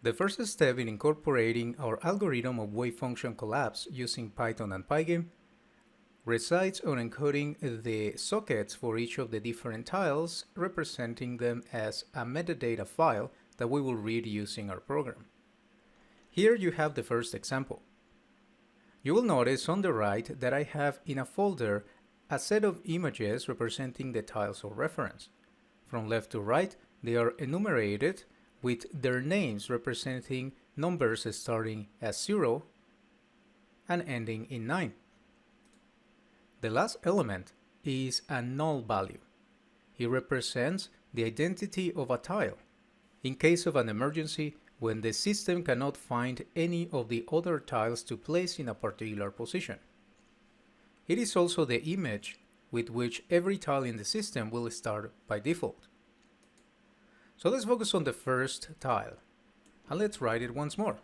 The first step in incorporating our algorithm of wave function collapse using Python and Pygame resides on encoding the sockets for each of the different tiles, representing them as a metadata file that we will read using our program. Here you have the first example. You will notice on the right that I have in a folder a set of images representing the tiles of reference. From left to right, they are enumerated with their names representing numbers starting as 0 and ending in 9. The last element is a null value. It represents the identity of a tile. In case of an emergency, when the system cannot find any of the other tiles to place in a particular position. It is also the image with which every tile in the system will start by default. So let's focus on the first tile, and let's write it once more.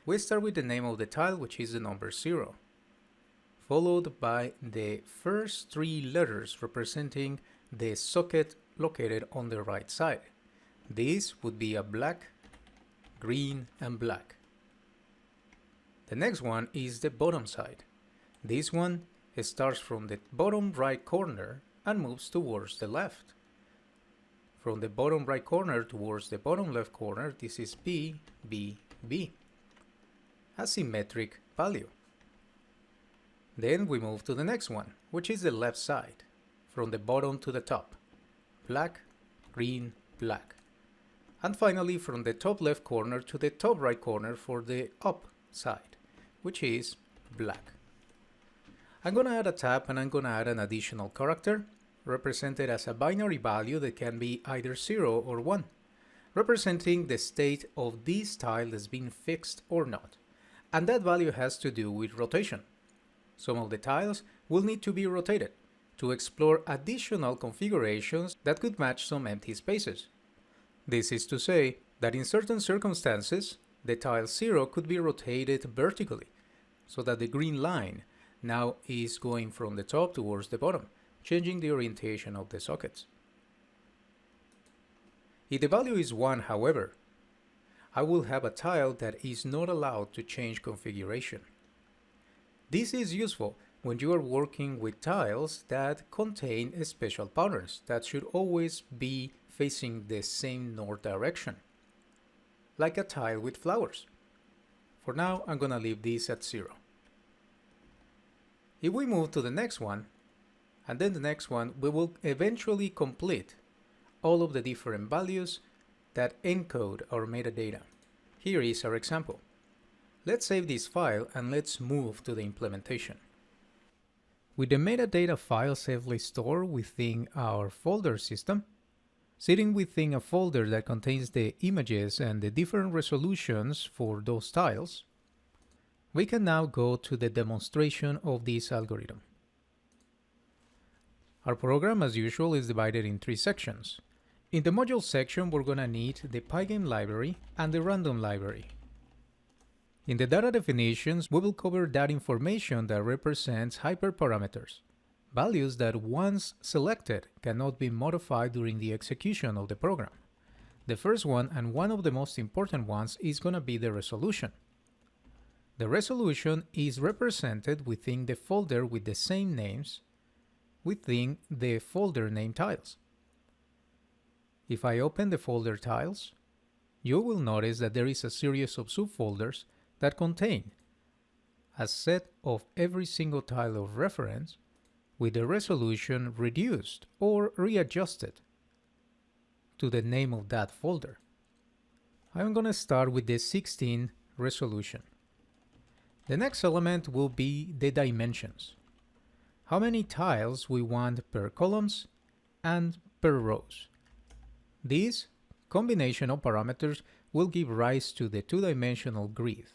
We start with the name of the tile, which is the number 0, followed by the first 3 letters representing the socket located on the right side. This would be a black, green, and black. The next one is the bottom side. This one starts from the bottom right corner and moves towards the left. From the bottom right corner towards the bottom left corner, this is B, B, B. A symmetric value. Then we move to the next one, which is the left side, from the bottom to the top. Black, green, black. And finally from the top left corner to the top right corner for the up side, which is black. I'm going to add a tab and I'm going to add an additional character, represented as a binary value that can be either 0 or 1, representing the state of this tile as being fixed or not. And that value has to do with rotation. Some of the tiles will need to be rotated to explore additional configurations that could match some empty spaces. This is to say that in certain circumstances, the tile 0 could be rotated vertically, so that the green line now is going from the top towards the bottom, changing the orientation of the sockets. If the value is 1, however, I will have a tile that is not allowed to change configuration. This is useful when you are working with tiles that contain special patterns that should always be facing the same north direction, like a tile with flowers. For now, I'm going to leave this at 0. If we move to the next one, and then the next one, we will eventually complete all of the different values that encode our metadata. Here is our example. Let's save this file and let's move to the implementation. With the metadata file safely stored within our folder system, sitting within a folder that contains the images and the different resolutions for those tiles, we can now go to the demonstration of this algorithm. Our program, as usual, is divided in 3 sections. In the module section, we're going to need the Pygame library and the random library. In the data definitions, we will cover that information that represents hyperparameters, values that once selected cannot be modified during the execution of the program. The first one, and one of the most important ones, is going to be the resolution. The resolution is represented within the folder with the same names within the folder name tiles. If I open the folder tiles, you will notice that there is a series of subfolders that contain a set of every single tile of reference with the resolution reduced or readjusted to the name of that folder. I'm going to start with the 16 resolution. The next element will be the dimensions. How many tiles we want per columns and per rows. This combination of parameters will give rise to the 2-dimensional grid.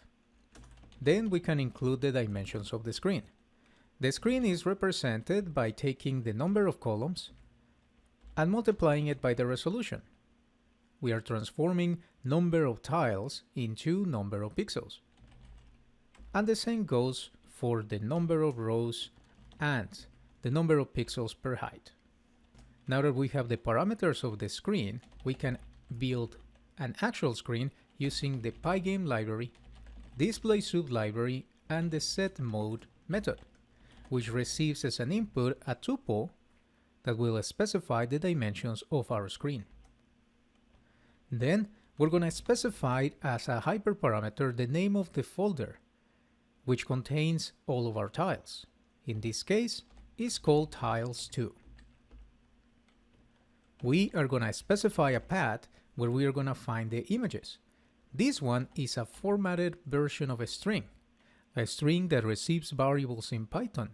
Then we can include the dimensions of the screen. The screen is represented by taking the number of columns and multiplying it by the resolution. We are transforming number of tiles into number of pixels. And the same goes for the number of rows and the number of pixels per height. Now that we have the parameters of the screen, we can build an actual screen using the Pygame library, display sublibrary, and the setMode method, which receives as an input a tuple that will specify the dimensions of our screen. Then we're going to specify as a hyperparameter the name of the folder, which contains all of our tiles. In this case, it's called tiles2. We are going to specify a path where we are going to find the images. This one is a formatted version of a string that receives variables in Python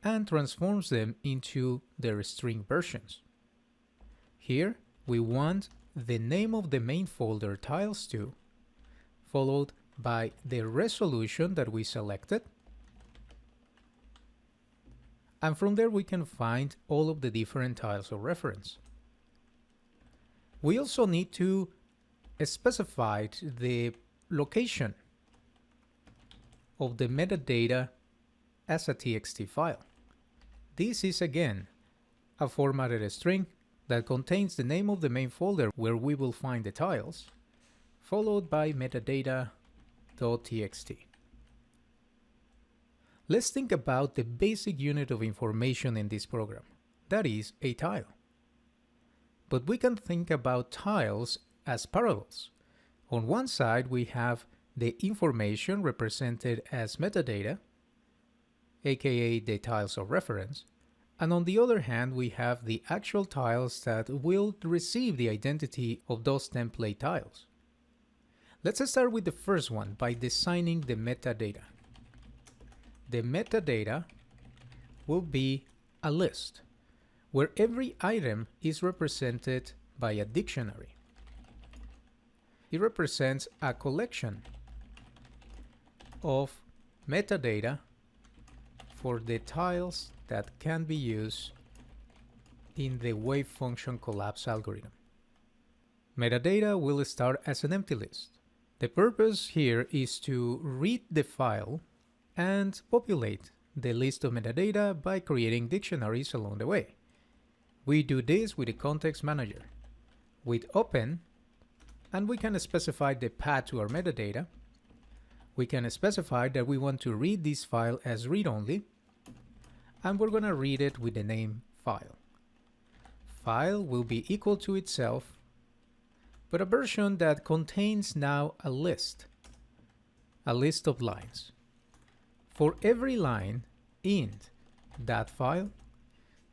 and transforms them into their string versions. Here we want the name of the main folder tiles2, followed by the resolution that we selected, and from there we can find all of the different tiles of reference. We also need to specify the location of the metadata as a txt file. This is again a formatted string that contains the name of the main folder where we will find the tiles, followed by metadata.txt. Let's think about the basic unit of information in this program, that is a tile. But we can think about tiles as parallels. On one side we have the information represented as metadata, aka the tiles of reference, and on the other hand we have the actual tiles that will receive the identity of those template tiles. Let's start with the first one by designing the metadata. The metadata will be a list where every item is represented by a dictionary. It represents a collection of metadata for the tiles that can be used in the wave function collapse algorithm. Metadata will start as an empty list. The purpose here is to read the file and populate the list of metadata by creating dictionaries along the way. We do this with the context manager. With open, and we can specify the path to our metadata. We can specify that we want to read this file as read-only, and we're going to read it with the name file. File will be equal to itself, but a version that contains now a list of lines. For every line in that file,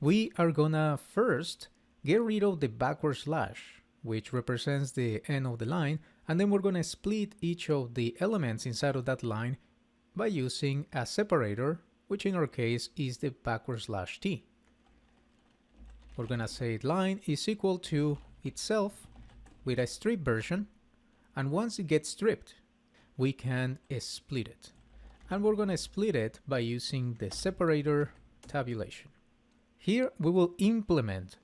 we are gonna first get rid of the backward slash, which represents the end of the line, and then we're gonna split each of the elements inside of that line by using a separator, which in our case is the backward slash t. We're gonna say line is equal to itself with a strip version, and once it gets stripped, we can split it. And we're gonna split it by using the separator tabulation. Here we will implement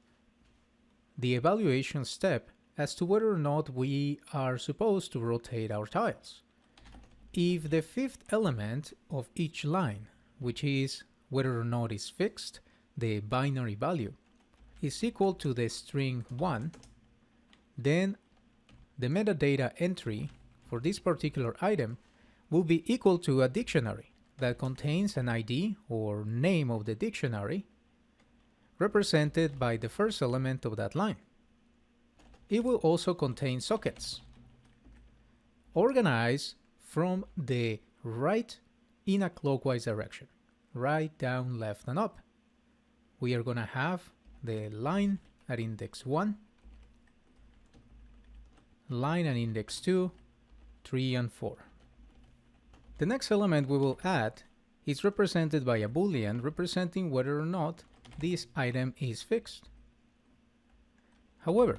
the evaluation step as to whether or not we are supposed to rotate our tiles. If the fifth element of each line, which is whether or not it's fixed, the binary value, is equal to the string 1, then the metadata entry for this particular item will be equal to a dictionary that contains an ID or name of the dictionary represented by the first element of that line. It will also contain sockets organized from the right in a clockwise direction, right, down, left, and up. We are going to have the line at index 1, line at index 2, 3, and 4. The next element we will add is represented by a boolean representing whether or not this item is fixed. However,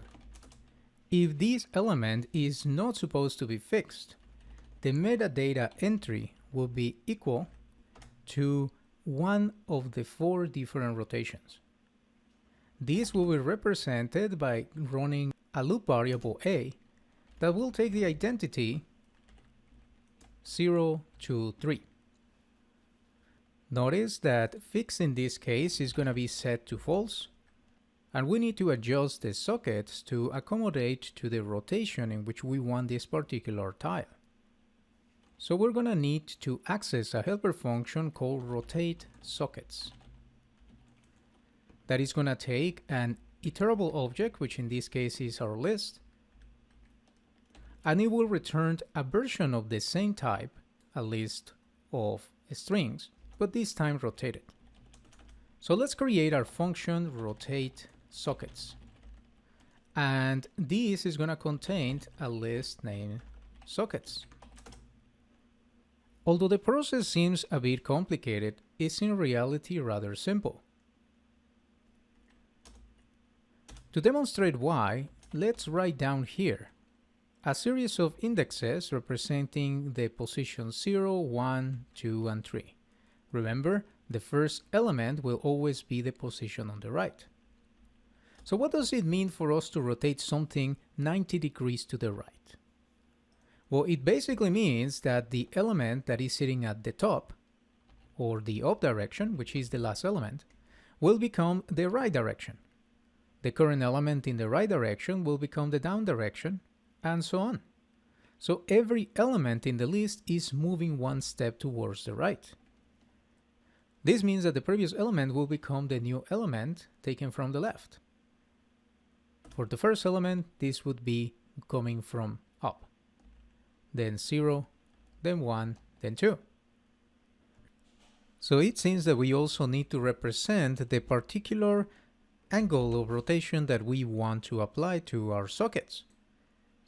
if this element is not supposed to be fixed, the metadata entry will be equal to one of the 4 different rotations. This will be represented by running a loop variable a that will take the identity 0 to 3. Notice that fixed in this case is going to be set to false, And we need to adjust the sockets to accommodate to the rotation in which we want this particular tile. So we're going to need to access a helper function called rotate sockets. That is going to take an iterable object, which in this case is our list, and it will return a version of the same type, a list of strings, but this time rotated. So let's create our function rotate sockets. And this is going to contain a list named sockets. Although the process seems a bit complicated, it's in reality rather simple. To demonstrate why, let's write down here a series of indexes representing the positions 0, 1, 2, and 3. Remember, the first element will always be the position on the right. So what does it mean for us to rotate something 90 degrees to the right? Well, it basically means that the element that is sitting at the top, or the up direction, which is the last element, will become the right direction. The current element in the right direction will become the down direction, and so on. So every element in the list is moving one step towards the right. This means that the previous element will become the new element taken from the left. For the first element, this would be coming from up. Then 0, then 1, then 2. So it seems that we also need to represent the particular angle of rotation that we want to apply to our sockets.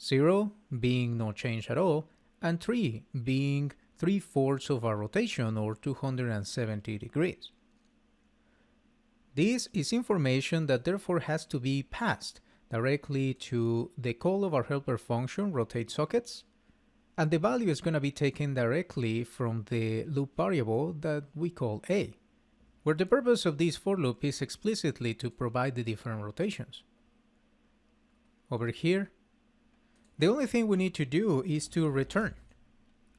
0 being no change at all, and 3 being 3/4 of our rotation, or 270 degrees. This is information that therefore has to be passed directly to the call of our helper function, rotate sockets, and the value is going to be taken directly from the loop variable that we call a, where the purpose of this for loop is explicitly to provide the different rotations. Over here, the only thing we need to do is to return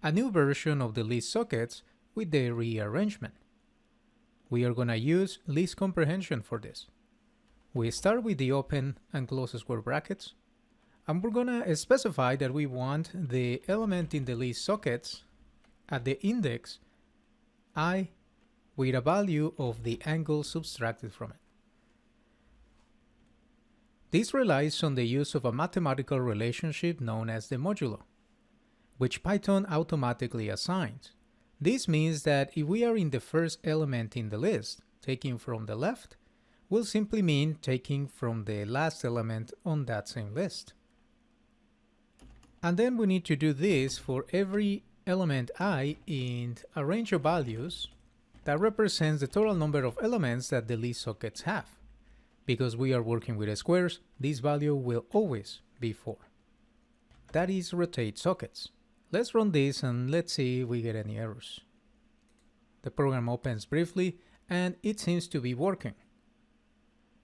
a new version of the list sockets with the rearrangement. We are going to use list comprehension for this. We start with the open and close square brackets, and we're going to specify that we want the element in the list sockets at the index I with a value of the angle subtracted from it. This relies on the use of a mathematical relationship known as the modulo, which Python automatically assigns. This means that if we are in the first element in the list, taking from the left, will simply mean taking from the last element on that same list. And then we need to do this for every element I in a range of values that represents the total number of elements that the list sockets have. Because we are working with squares, this value will always be 4. That is rotate sockets. Let's run this and let's see if we get any errors. The program opens briefly and it seems to be working.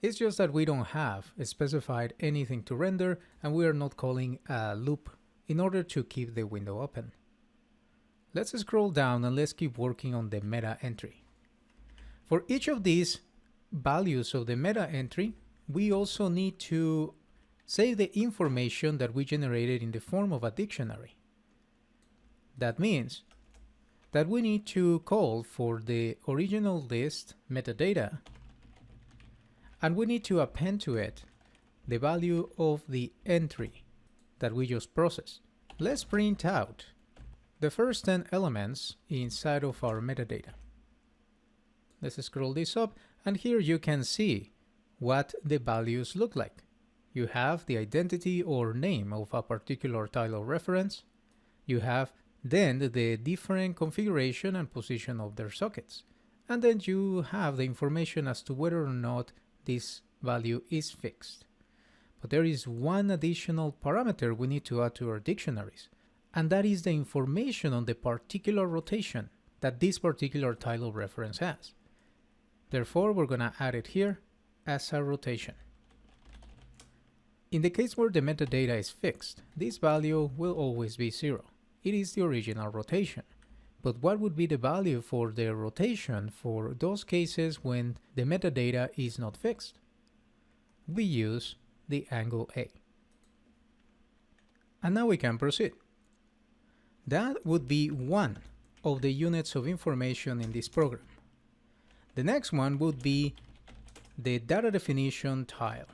It's just that we don't have specified anything to render and we are not calling a loop in order to keep the window open. Let's scroll down and let's keep working on the meta entry. For each of these values of the meta entry, we also need to save the information that we generated in the form of a dictionary. That means that we need to call for the original list metadata, and we need to append to it the value of the entry that we just processed. Let's print out the first 10 elements inside of our metadata. Let's scroll this up, and here you can see what the values look like. You have the identity or name of a particular tile of reference. You have then the different configuration and position of their sockets. And then you have the information as to whether or not this value is fixed. But there is one additional parameter we need to add to our dictionaries, and that is the information on the particular rotation that this particular tile of reference has. Therefore, we're going to add it here as a rotation. In the case where the metadata is fixed, this value will always be 0. It is the original rotation. But what would be the value for the rotation for those cases when the metadata is not fixed? we use the angle A. And now we can proceed. That would be one of the units of information in this program. The next one would be the data definition tile.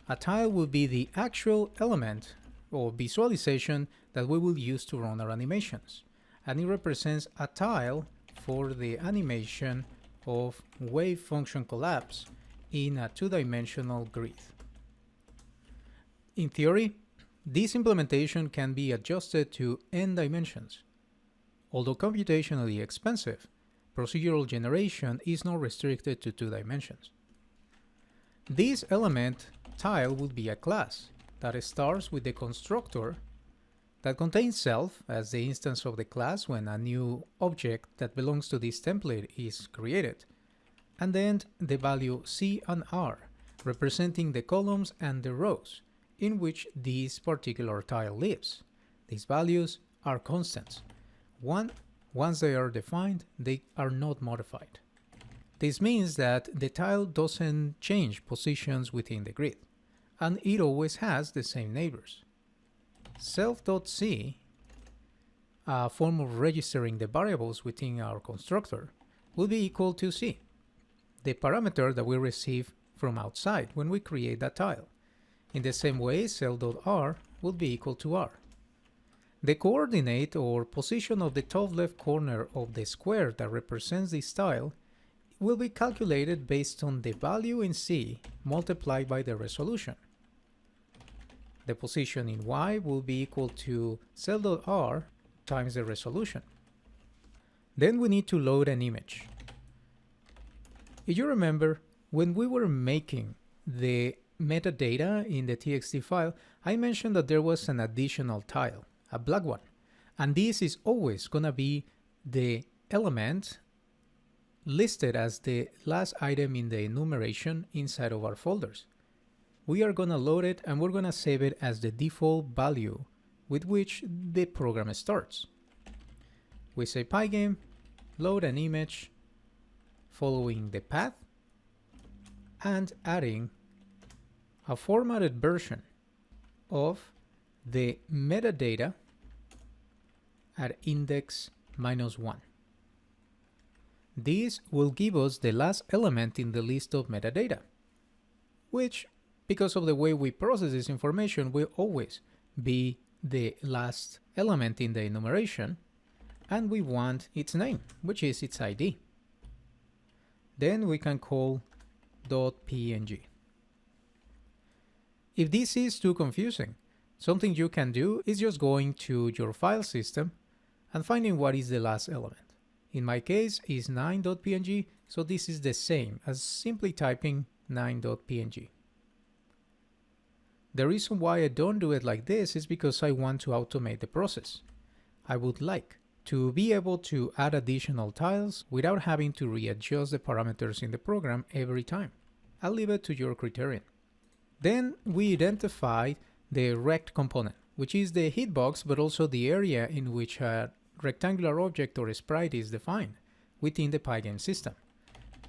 A tile will be the actual element or visualization that we will use to run our animations. And it represents a tile for the animation of wave function collapse in a two-dimensional grid. In theory, this implementation can be adjusted to n dimensions. Although computationally expensive, procedural generation is not restricted to 2 dimensions. This element tile would be a class that starts with the constructor that contains self as the instance of the class when a new object that belongs to this template is created, and then the value C and R representing the columns and the rows in which this particular tile lives. These values are constants. Once they are defined, they are not modified. This means that the tile doesn't change positions within the grid, and it always has the same neighbors. Self.c, a form of registering the variables within our constructor, will be equal to C, the parameter that we receive from outside when we create that tile. In the same way, cell.r will be equal to R. The coordinate or position of the top left corner of the square that represents this tile will be calculated based on the value in C multiplied by the resolution. The position in Y will be equal to cell.r times the resolution. Then we need to load an image. If you remember, when we were making the metadata in the txt file, I mentioned that there was an additional tile, a black one, and this is always going to be the element listed as the last item in the enumeration inside of our folders. We are going to load it and we're going to save it as the default value with which the program starts. We say pygame, load an image, following the path, and adding a formatted version of the metadata at index -1. This will give us the last element in the list of metadata, which, because of the way we process this information, will always be the last element in the enumeration, and we want its name, which is its ID. Then we can call .png. If this is too confusing, something you can do is just going to your file system and finding what is the last element. In my case, is 9.png, so this is the same as simply typing 9.png. The reason why I don't do it like this is because I want to automate the process. I would like to be able to add additional tiles without having to readjust the parameters in the program every time. I'll leave it to your criterion. Then we identify the rect component, which is the hitbox but also the area in which a rectangular object or a sprite is defined within the Pygame system.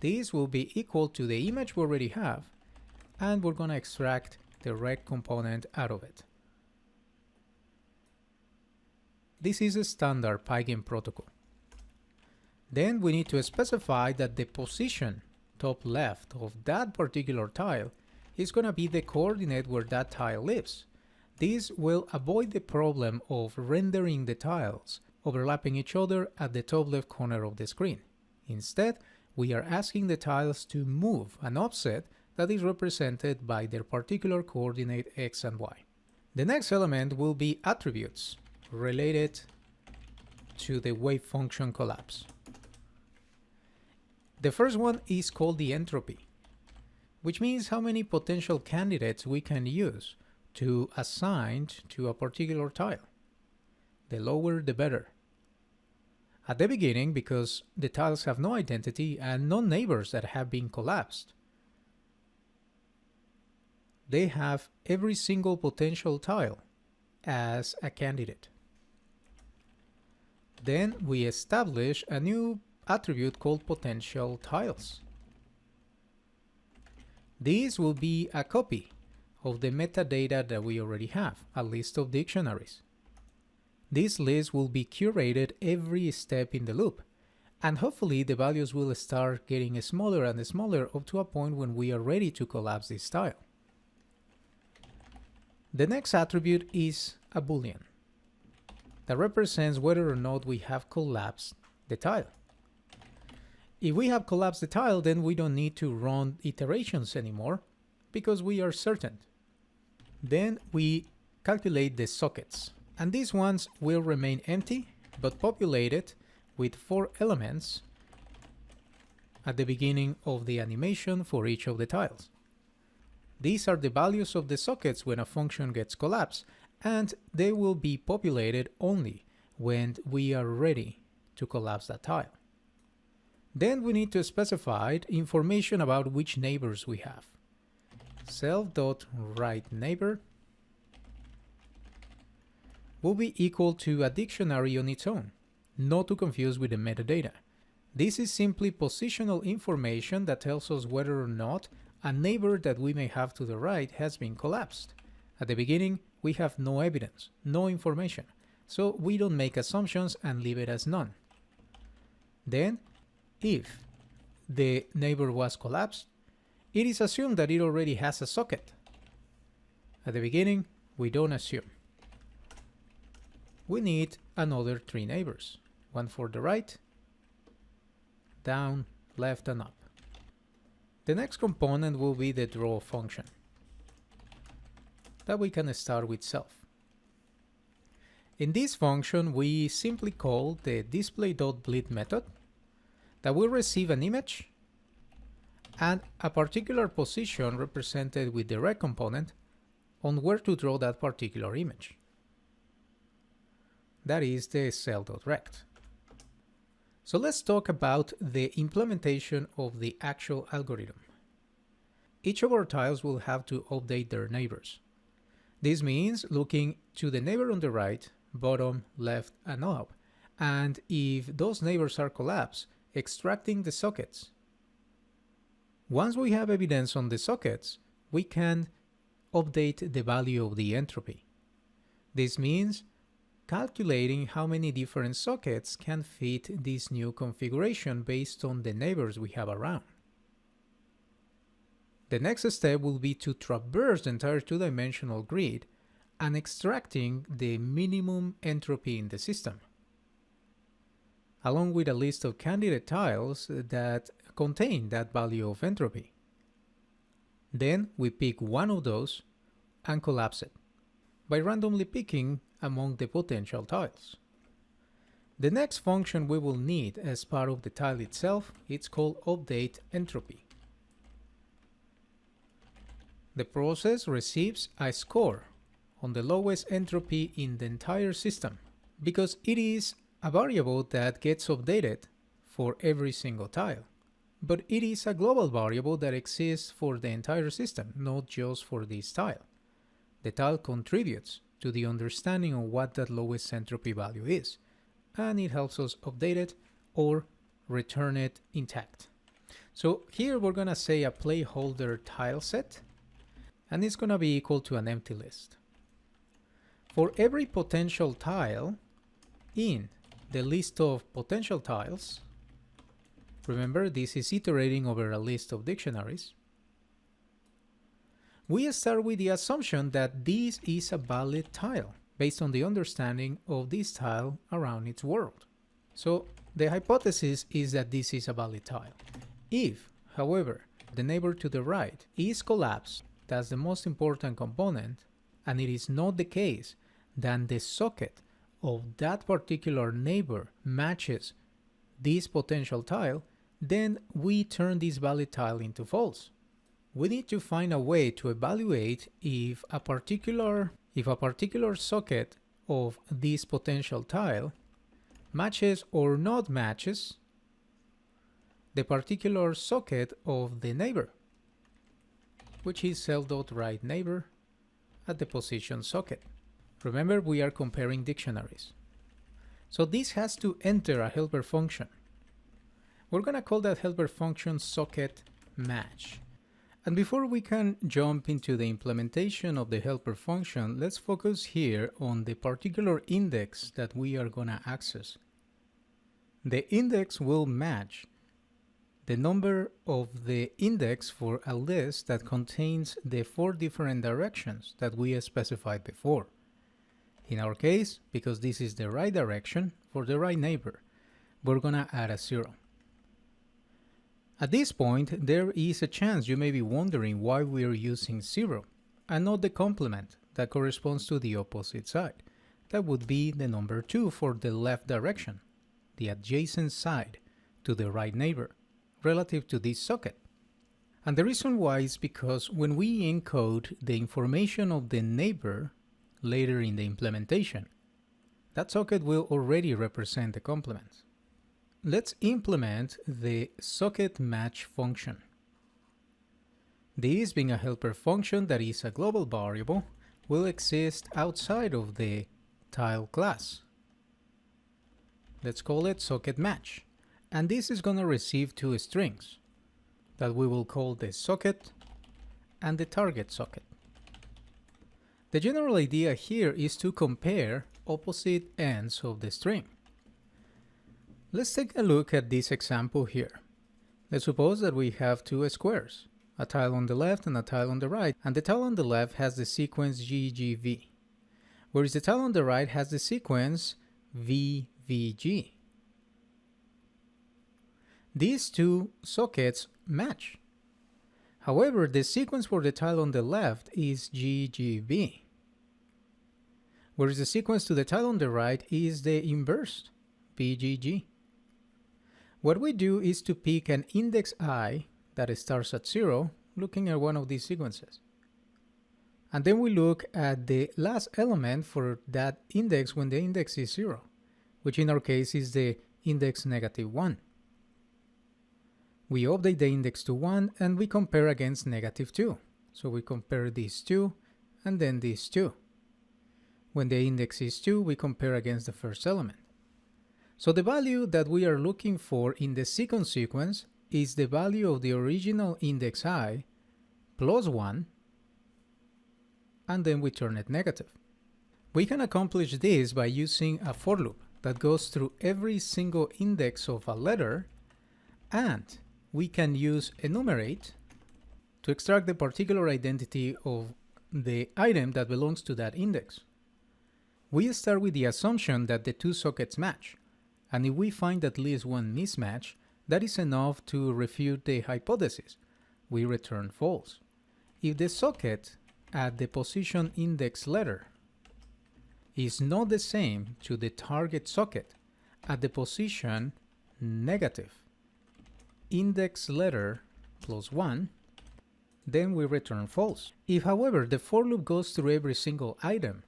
This will be equal to the image we already have, and we're going to extract the rect component out of it. This is a standard Pygame protocol. Then we need to specify that the position top left of that particular tile is going to be the coordinate where that tile lives. This will avoid the problem of rendering the tiles overlapping each other at the top left corner of the screen. Instead, we are asking the tiles to move an offset that is represented by their particular coordinate x and y. The next element will be attributes related to the wave function collapse. The first one is called the entropy, which means how many potential candidates we can use to assign to a particular tile. The lower, the better. At the beginning, because the tiles have no identity and no neighbors that have been collapsed, they have every single potential tile as a candidate. Then we establish a new attribute called potential tiles. This will be a copy of the metadata that we already have, a list of dictionaries. This list will be curated every step in the loop, and hopefully the values will start getting smaller and smaller up to a point when we are ready to collapse this tile. The next attribute is a boolean that represents whether or not we have collapsed the tile. If we have collapsed the tile, then we don't need to run iterations anymore because we are certain. Then we calculate the sockets, and these ones will remain empty but populated with 4 elements at the beginning of the animation for each of the tiles. These are the values of the sockets when a function gets collapsed, and they will be populated only when we are ready to collapse that tile. Then we need to specify information about which neighbors we have. Self.writeNeighbor will be equal to a dictionary on its own, not to confuse with the metadata. This is simply positional information that tells us whether or not a neighbor that we may have to the right has been collapsed. At the beginning, we have no evidence, no information, so we don't make assumptions and leave it as none. Then, if the neighbor was collapsed, it is assumed that it already has a socket. At the beginning, we don't assume. We need another 3 neighbors, one for the right, down, left, and up. The next component will be the draw function that we can start with self. In this function, we simply call the display.bleed method that will receive an image and a particular position represented with the rect component on where to draw that particular image. That is the cell.rect. So let's talk about the implementation of the actual algorithm. Each of our tiles will have to update their neighbors. This means looking to the neighbor on the right, bottom, left, and up, and if those neighbors are collapsed, extracting the sockets. Once we have evidence on the sockets, we can update the value of the entropy. This means calculating how many different sockets can fit this new configuration based on the neighbors we have around. The next step will be to traverse the entire 2-dimensional grid and extracting the minimum entropy in the system, along with a list of candidate tiles that contain that value of entropy. Then we pick one of those and collapse it by randomly picking among the potential tiles. The next function we will need as part of the tile itself is called update entropy. The process receives a score on the lowest entropy in the entire system because it is a variable that gets updated for every single tile. But it is a global variable that exists for the entire system, not just for this tile. The tile contributes to the understanding of what that lowest entropy value is, and it helps us update it or return it intact. So here we're going to say a placeholder tile set, and it's going to be equal to an empty list. For every potential tile in the list of potential tiles, remember this is iterating over a list of dictionaries, we start with the assumption that this is a valid tile based on the understanding of this tile around its world. So the hypothesis is that this is a valid tile. If, however, the neighbor to the right is collapsed, that's the most important component, and it is not the case, then the socket of that particular neighbor matches this potential tile, then we turn this valid tile into false. We need to find a way to evaluate if a particular socket of this potential tile matches or not matches the particular socket of the neighbor, which is self.writeNeighbor at the position socket. Remember, we are comparing dictionaries. So this has to enter a helper function. We're going to call that helper function socket match. And before we can jump into the implementation of the helper function, let's focus here on the particular index that we are going to access. The index will match the number of the index for a list that contains the 4 different directions that we specified before. In our case, because this is the right direction for the right neighbor, we're going to add a 0. At this point, there is a chance you may be wondering why we're using 0 and not the complement that corresponds to the opposite side. That would be the number 2 for the left direction, the adjacent side to the right neighbor, relative to this socket. And the reason why is because when we encode the information of the neighbor later in the implementation, that socket will already represent the complement. Let's implement the socket match function. This, being a helper function that is a global variable, will exist outside of the tile class. Let's call it socket match. And this is going to receive 2 strings that we will call the socket and the target socket. The general idea here is to compare opposite ends of the string. Let's take a look at this example here. Let's suppose that we have 2 squares, a tile on the left and a tile on the right, and the tile on the left has the sequence GGV, whereas the tile on the right has the sequence VVG. These 2 sockets match. However, the sequence for the tile on the left is GGB, whereas the sequence to the tile on the right is the inverse, BGG. What we do is to pick an index I that starts at 0, looking at one of these sequences. And then we look at the last element for that index when the index is 0, which in our case is the index -1. We update the index to 1 and we compare against -2. So we compare these 2 and then these 2. When the index is 2, we compare against the first element. So the value that we are looking for in the second sequence is the value of the original index I plus 1, and then we turn it negative. We can accomplish this by using a for loop that goes through every single index of a letter, and we can use enumerate to extract the particular identity of the item that belongs to that index. We start with the assumption that the 2 sockets match, and if we find at least one mismatch, that is enough to refute the hypothesis. We return false. If the socket at the position index letter is not the same to the target socket at the position negative index letter plus 1, then we return false. If, however, the for loop goes through every single item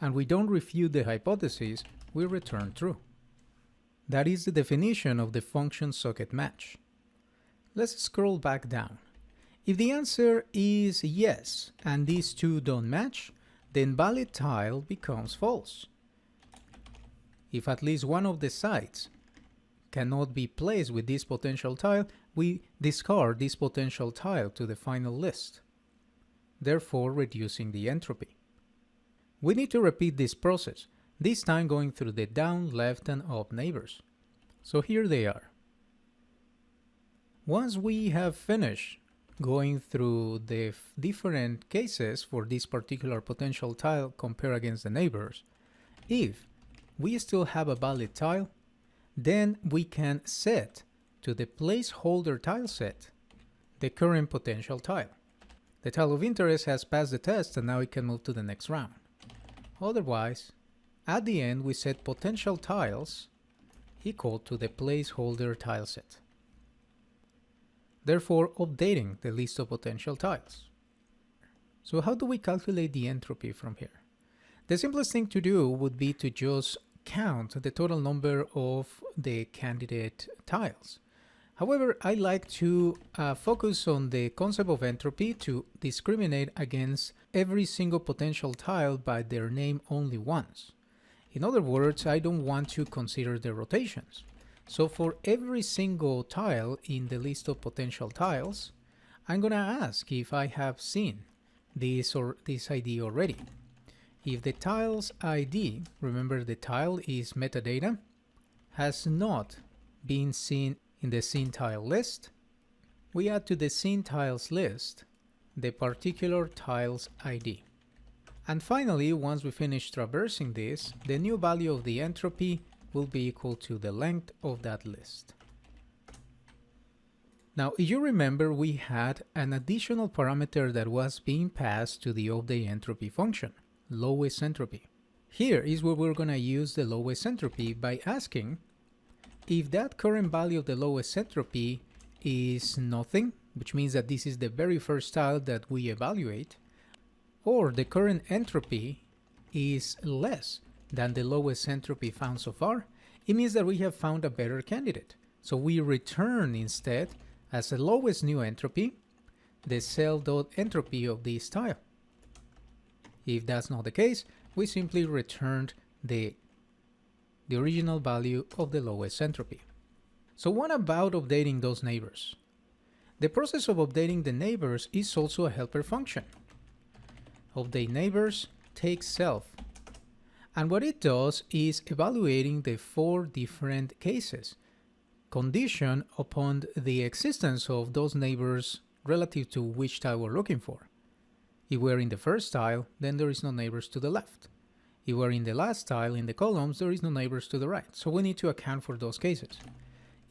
and we don't refute the hypothesis, we return true. That is the definition of the function socket match. Let's scroll back down. If the answer is yes and these 2 don't match, then valid tile becomes false. If at least one of the sides cannot be placed with this potential tile, we discard this potential tile to the final list, therefore reducing the entropy. We need to repeat this process, this time going through the down, left, and up neighbors. So here they are. Once we have finished going through the different cases for this particular potential tile compare against the neighbors, if we still have a valid tile, then we can set to the placeholder tile set the current potential tile. The tile of interest has passed the test and now it can move to the next round. Otherwise, at the end we set potential tiles equal to the placeholder tile set, therefore updating the list of potential tiles. So how do we calculate the entropy from here? The simplest thing to do would be to just count the total number of the candidate tiles. However, I like to focus on the concept of entropy to discriminate against every single potential tile by their name only once. In other words, I don't want to consider the rotations. So for every single tile in the list of potential tiles, I'm gonna ask if I have seen this ID already. If the tile's ID, remember the tile is metadata, has not been seen in the seen tile list, we add to the seen tiles list the particular tile's ID. And finally, once we finish traversing this, the new value of the entropy will be equal to the length of that list. Now, if you remember, we had an additional parameter that was being passed to the update entropy function, lowest entropy. Here is where we're going to use the lowest entropy by asking if that current value of the lowest entropy is nothing, which means that this is the very first tile that we evaluate, or the current entropy is less than the lowest entropy found so far, it means that we have found a better candidate. So we return instead, as the lowest new entropy, the cell.entropy of this tile. If that's not the case, we simply returned the original value of the lowest entropy. So what about updating those neighbors? The process of updating the neighbors is also a helper function. Update neighbors takes self, and what it does is evaluating the 4 different cases, conditioned upon the existence of those neighbors relative to which tile we're looking for. If we're in the first tile, then there is no neighbors to the left. If we're in the last tile in the columns, there is no neighbors to the right. So we need to account for those cases.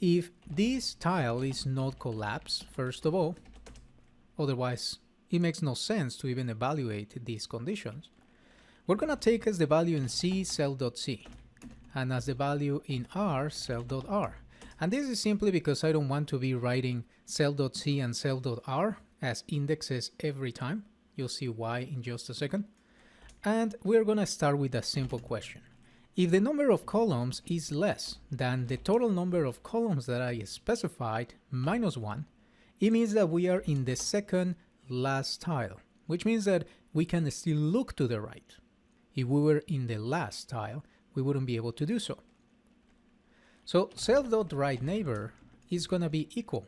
If this tile is not collapsed, first of all, otherwise it makes no sense to even evaluate these conditions, we're going to take as the value in C cell.c and as the value in R cell.r. And this is simply because I don't want to be writing cell.c and cell.r as indexes every time. You'll see why in just a second. And we're going to start with a simple question. If the number of columns is less than the total number of columns that I specified minus 1, it means that we are in the second last tile, which means that we can still look to the right. If we were in the last tile, we wouldn't be able to do so. So self.rightNeighbor is going to be equal,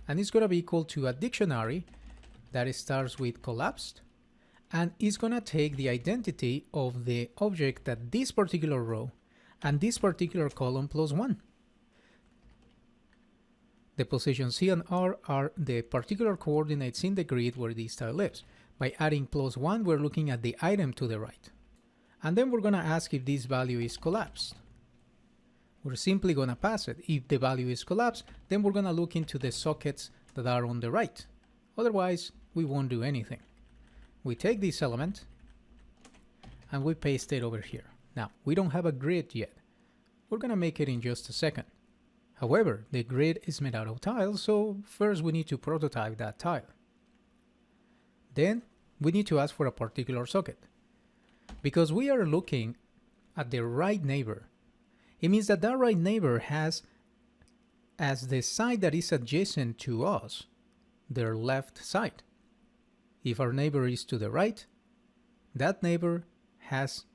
and it's going to be equal to a dictionary that starts with collapsed, and it's going to take the identity of the object at this particular row and this particular column plus 1. The position C and R are the particular coordinates in the grid where this tile lives. By adding plus 1, we're looking at the item to the right. And then we're going to ask if this value is collapsed. We're simply going to pass it. If the value is collapsed, then we're going to look into the sockets that are on the right. Otherwise, we won't do anything. We take this element and we paste it over here. Now, we don't have a grid yet. We're going to make it in just a second. However, the grid is made out of tiles, so first we need to prototype that tile. Then we need to ask for a particular socket. Because we are looking at the right neighbor, it means that that right neighbor has as the side that is adjacent to us, their left side. If our neighbor is to the right, that neighbor has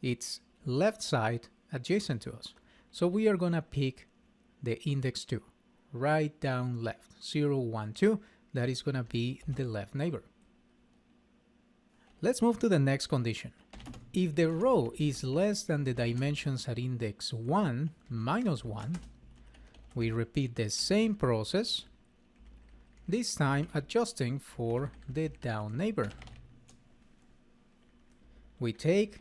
its left side adjacent to us. So we are going to pick the index 2, right down left, 0, 1, 2, that is going to be the left neighbor. Let's move to the next condition. If the row is less than the dimensions at index 1 minus 1, we repeat the same process, this time adjusting for the down neighbor. We take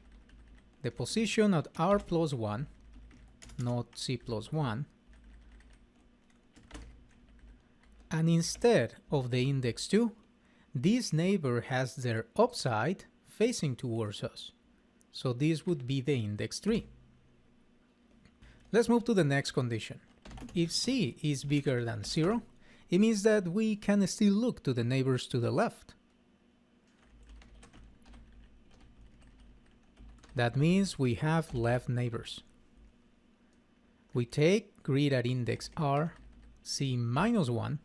the position at R plus 1, not C plus 1, and instead of the index 2, this neighbor has their upside facing towards us. So this would be the index 3. Let's move to the next condition. If C is bigger than 0, it means that we can still look to the neighbors to the left. That means we have left neighbors. We take grid at index R, C minus 1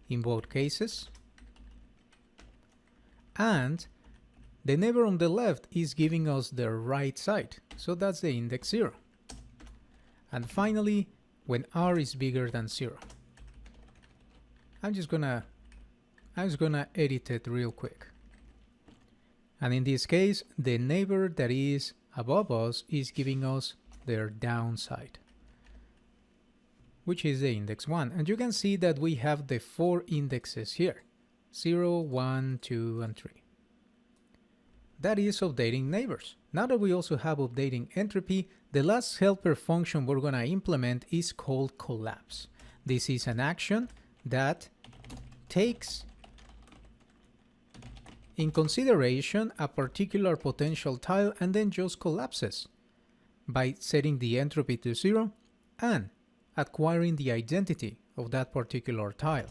in both cases, and the neighbor on the left is giving us the right side, so that's the index 0. And finally, when R is bigger than 0. I'm just gonna I'm just gonna edit it real quick. And in this case, the neighbor that is above us is giving us their downside, which is the index 1. And you can see that we have the 4 indexes here, 0, 1, 2, and 3. That is updating neighbors. Now that we also have updating entropy, the last helper function we're going to implement is called collapse. This is an action that takes in consideration a particular potential tile and then just collapses by setting the entropy to 0 and acquiring the identity of that particular tile.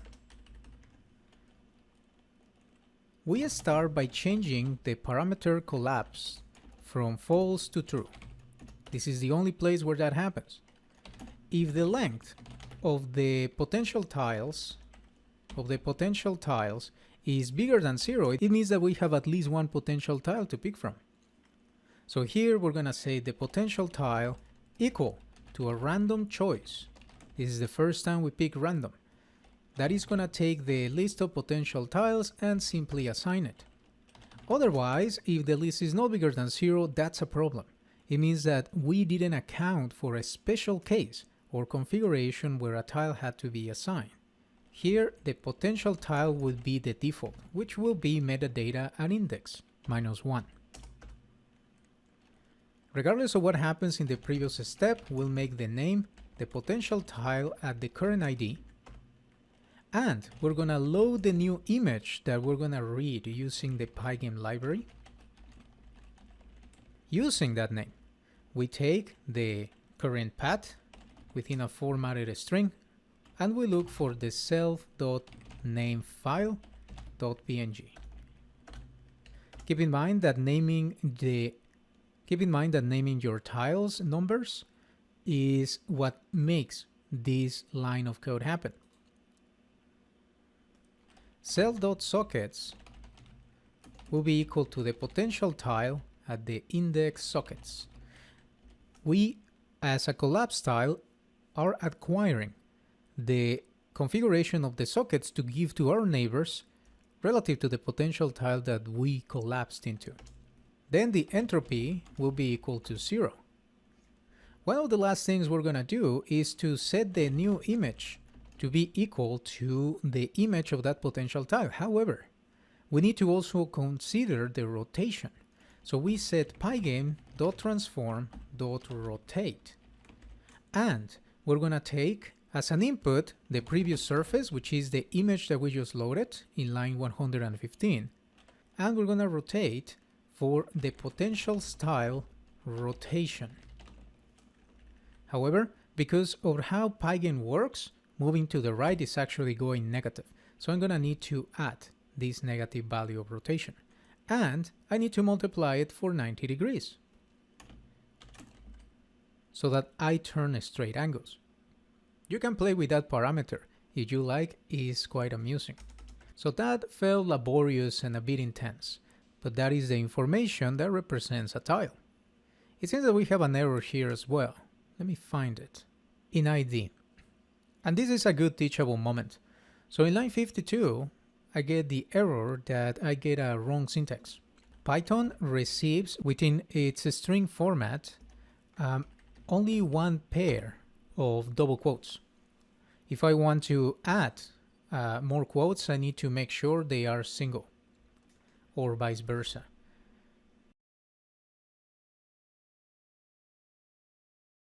We start by changing the parameter collapse from false to true. This is the only place where that happens. If the length of the potential tiles is bigger than 0, it means that we have at least one potential tile to pick from. So here we're going to say the potential tile equal to a random choice. This is the first time we pick random. That is going to take the list of potential tiles and simply assign it. Otherwise, if the list is not bigger than 0, that's a problem. It means that we didn't account for a special case or configuration where a tile had to be assigned. Here, the potential tile would be the default, which will be metadata and index -1. Regardless of what happens in the previous step, we'll make the name the potential tile at the current ID. And we're going to load the new image that we're going to read using the Pygame library. Using that name, we take the current path within a formatted string and we look for the self.namefile.png. Keep in mind that naming your tiles numbers is what makes this line of code happen. Self.sockets will be equal to the potential tile at the index sockets. We, as a collapse tile, are acquiring the configuration of the sockets to give to our neighbors relative to the potential tile that we collapsed into. Then the entropy will be equal to 0. One of the last things we're going to do is to set the new image to be equal to the image of that potential tile. However, we need to also consider the rotation. So we set pygame.transform.rotate. And we're going to take as an input the previous surface, which is the image that we just loaded in line 115. And we're going to rotate for the potential style rotation. However, because of how Pygame works, moving to the right is actually going negative. So I'm going to need to add this negative value of rotation. And I need to multiply it for 90 degrees so that I turn straight angles. You can play with that parameter if you like, it's quite amusing. So that felt laborious and a bit intense, but that is the information that represents a tile. It seems that we have an error here as well. Let me find it. In ID. And this is a good teachable moment. So in line 52, I get the error that I get a wrong syntax. Python receives within its string format only one pair of double quotes. If I want to add more quotes, I need to make sure they are single, or vice versa.